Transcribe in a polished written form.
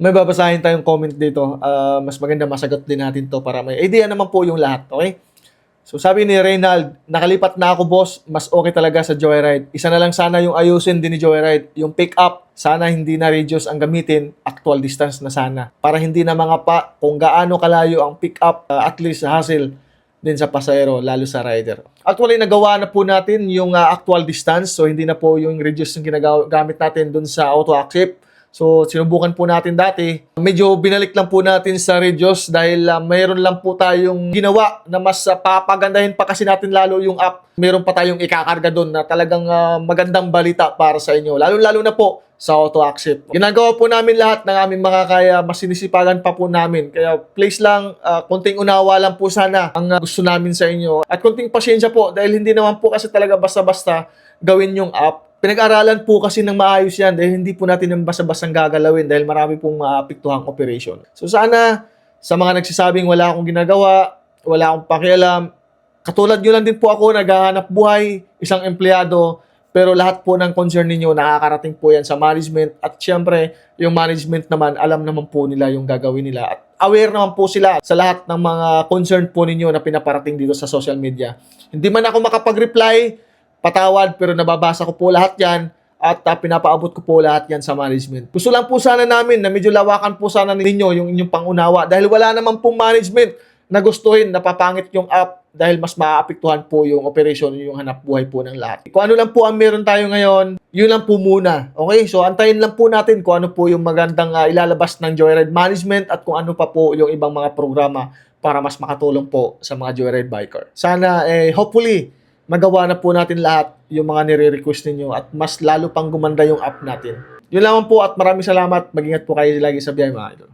May babasahin tayong comment dito. Mas maganda masagot din natin to para may idea naman po yung lahat. Okay? So sabi ni Reynald, nakalipat na ako boss, mas okay talaga sa Joyride. Isa na lang sana yung ayusin din ni Joyride. Yung pick up, sana hindi na radius ang gamitin, actual distance na sana. Para hindi na mga pa kung gaano kalayo ang pick up, at least hassle din sa pasahero, lalo sa rider. Actually, nagawa na po natin yung actual distance. So hindi na po yung radius yung ginagamit natin dun sa auto accept. So, sinubukan po natin dati. Medyo binalik lang po natin sa radius dahil mayroon lang po tayong ginawa na mas papagandahin pa kasi natin lalo yung app. Mayroon pa tayong ikakarga doon na talagang magandang balita para sa inyo. Lalo-lalo na po sa auto accept. Ginagawa po namin lahat ng aming makakaya, mas sinisipagan pa po namin. Kaya please lang, konting unawa lang po sana ang gusto namin sa inyo. At konting pasyensya po dahil hindi naman po kasi talaga basta-basta gawin yung app. Pinag-aralan po kasi ng maayos yan dahil hindi po natin yung basta-bastang gagalawin dahil marami pong maapektuhang operation. So sana sa mga nagsasabing wala akong ginagawa, wala akong pakialam, katulad nyo lang din po ako, naghahanap buhay, isang empleyado, pero lahat po ng concern ninyo nakakarating po yan sa management at syempre yung management naman alam naman po nila yung gagawin nila at aware naman po sila sa lahat ng mga concern po ninyo na pinaparating dito sa social media. Hindi man ako makapag-reply, patawad, pero nababasa ko po lahat yan at pinapaabot ko po lahat yan sa management. Gusto lang po sana namin na medyo lawakan po sana ninyo yung inyong pangunawa dahil wala naman pong management na gustuhin na papangit yung app dahil mas maaapektuhan po yung operation, yung hanap buhay po ng lahat. Kung ano lang po ang meron tayo ngayon, yun lang po muna. Okay? So, antayin lang po natin kung ano po yung magandang ilalabas ng Joyride Management at kung ano pa po yung ibang mga programa para mas makatulong po sa mga Joyride biker. Sana, hopefully, magawa na po natin lahat yung mga nire-request ninyo at mas lalo pang gumanda yung app natin. Yun lamang po at maraming salamat. Mag-ingat po kayo lagi sa biyahe mga idol.